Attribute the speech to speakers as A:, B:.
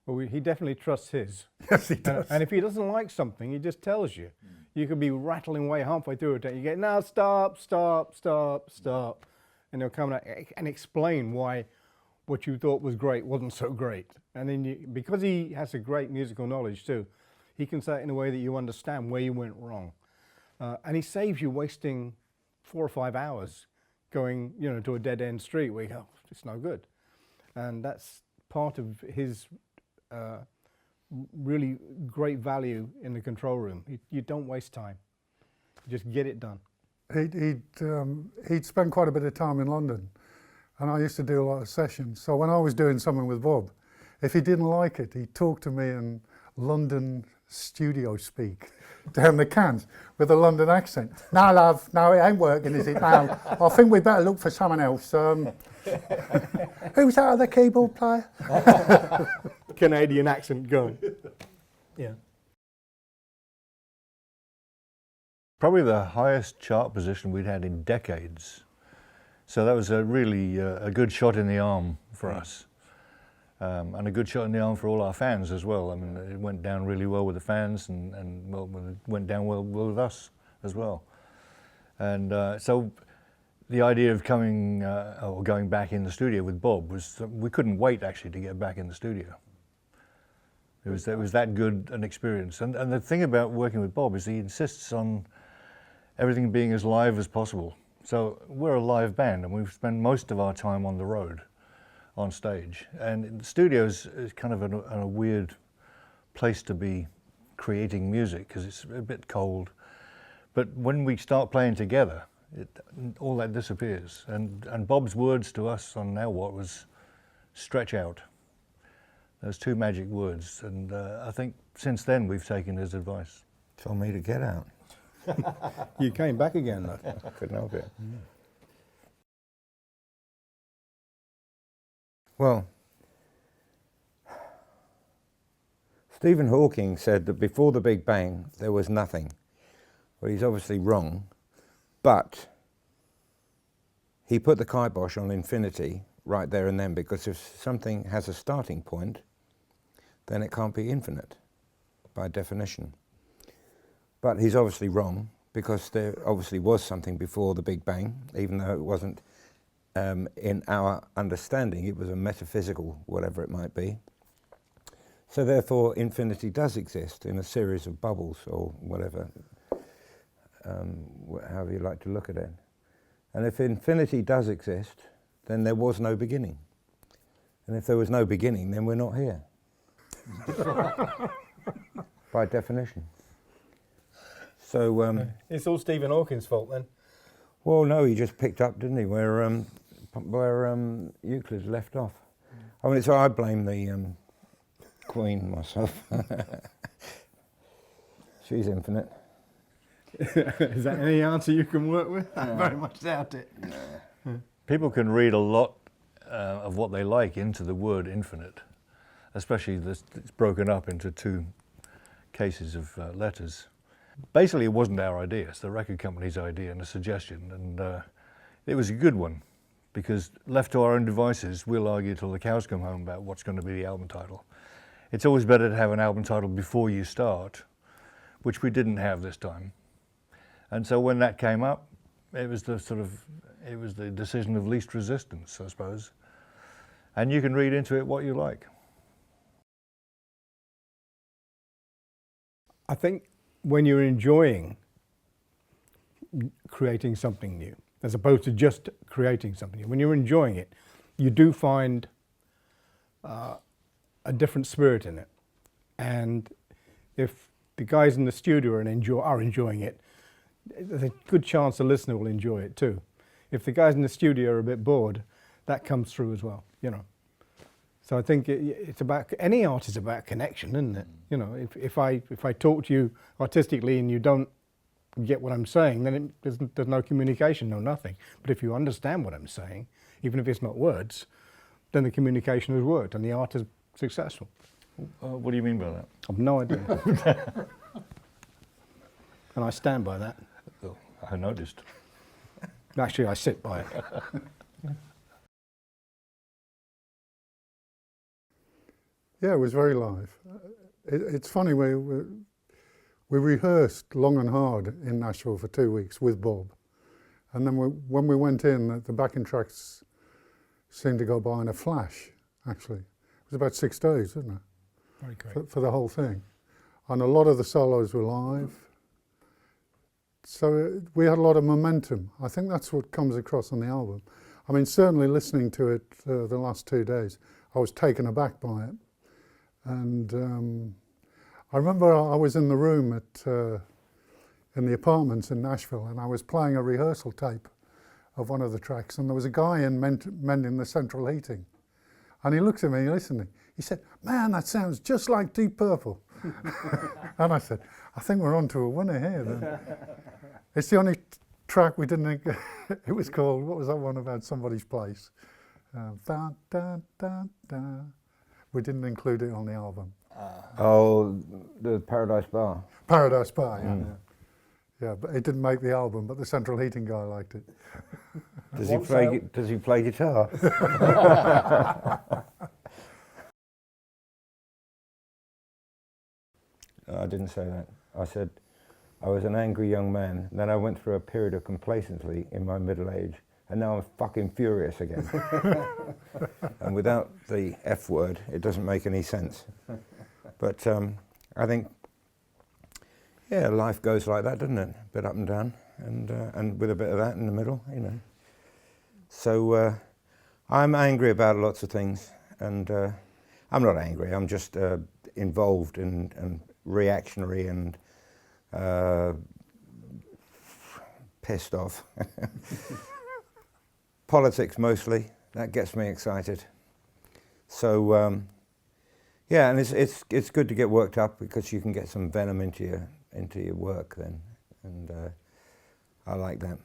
A: Well, he definitely trusts his.
B: Yes, he does.
A: And if he doesn't like something, he just tells you. You could be rattling away halfway through it, and you get, now stop, stop, stop, stop. And he'll come out and explain why what you thought was great wasn't so great. And then because he has a great musical knowledge too, he can say it in a way that you understand where you went wrong. And he saves you wasting 4 or 5 hours going, to a dead-end street where you go, it's no good. And that's part of his really great value in the control room. You don't waste time. You just get it done.
B: He'd spend quite a bit of time in London, and I used to do a lot of sessions. So when I was doing something with Bob, if he didn't like it, he'd talk to me in London studio speak down the cans with a London accent. No, love, no, it ain't working, is it? No, I think we better look for someone else. Who's that other keyboard player?
A: Canadian accent going. Yeah.
C: Probably the highest chart position we'd had in decades. So that was a really a good shot in the arm for us. And a good shot in the arm for all our fans as well. I mean, it went down really well with the fans, and well, it went down well with us as well. And so the idea of coming or going back in the studio with Bob was, we couldn't wait actually to get back in the studio. It was that good an experience. And the thing about working with Bob is he insists on everything being as live as possible. So we're a live band, and we spend most of our time on the road, on stage. And the studio is kind of a weird place to be creating music, because it's a bit cold. But when we start playing together, all that disappears. And Bob's words to us on Now What was stretch out. Those 2 magic words. And I think since then we've taken his advice.
D: Told me to get out.
A: You came back again though.
D: Couldn't help it. Well, Stephen Hawking said that before the Big Bang there was nothing. Well, he's obviously wrong, but he put the kibosh on infinity right there and then, because if something has a starting point, then it can't be infinite by definition. But he's obviously wrong, because there obviously was something before the Big Bang, even though it wasn't in our understanding. It was a metaphysical, whatever it might be. So therefore infinity does exist in a series of bubbles, or whatever, however you like to look at it. And if infinity does exist, then there was no beginning. And if there was no beginning, then we're not here. By definition. So
A: it's all Stephen Hawking's fault then.
D: well, no, he just picked up, didn't he, where Euclid left off. I mean, so I blame the Queen myself. She's infinite.
A: Is that any answer you can work with? I very much doubt it.
C: People can read a lot of what they like into the word infinite, especially this, it's broken up into 2 cases of letters. Basically, it wasn't our idea. It's the record company's idea and a suggestion, and it was a good one, because left to our own devices, we'll argue till the cows come home about what's going to be the album title. It's always better to have an album title before you start, which we didn't have this time. And so when that came up, it was the decision of least resistance, I suppose. And you can read into it what you like.
A: I think when you're enjoying creating something new, as opposed to just creating something new, when you're enjoying it, you do find a different spirit in it. And if the guys in the studio are enjoying it, there's a good chance the listener will enjoy it too. If the guys in the studio are a bit bored, that comes through as well, you know. So I think it's about, any art is about connection, isn't it? You know, if I talk to you artistically and you don't get what I'm saying, then there's no communication, no nothing. But if you understand what I'm saying, even if it's not words, then the communication has worked and the art is successful.
C: What do you mean by that?
A: I've no idea. And I stand by that.
C: Oh, I noticed.
A: Actually, I sit by it.
B: Yeah, it was very live. It's funny, we rehearsed long and hard in Nashville for 2 weeks with Bob. And then when we went in, the backing tracks seemed to go by in a flash, actually. It was about 6 days, wasn't it?
A: Very great.
B: For the whole thing. And a lot of the solos were live. So we had a lot of momentum. I think that's what comes across on the album. I mean, certainly listening to it the last 2 days, I was taken aback by it. And I remember I was in the room in the apartments in Nashville, and I was playing a rehearsal tape of one of the tracks, and there was a guy in mending the central heating. And he looked at me, listening. He said, "Man, that sounds just like Deep Purple." And I said, "I think we're on to a winner here then." It's the only track we didn't, it was called, what was that one about somebody's place? Dun, dun, dun, dun. We didn't include it on the album.
D: Oh, the Paradise Bar.
B: Paradise Bar, yeah. Yeah, but it didn't make the album, but the central heating guy liked it.
D: Does he play guitar? I didn't say that. I said I was an angry young man, and then I went through a period of complacency in my middle age, and now I'm fucking furious again. And without the F word, it doesn't make any sense. But I think, yeah, life goes like that, doesn't it? A bit up and down, and with a bit of that in the middle, you know. So I'm angry about lots of things, and I'm not angry, I'm just involved and reactionary and pissed off. Politics mostly, that gets me excited. So yeah, and it's good to get worked up because you can get some venom into your work then, and I like that.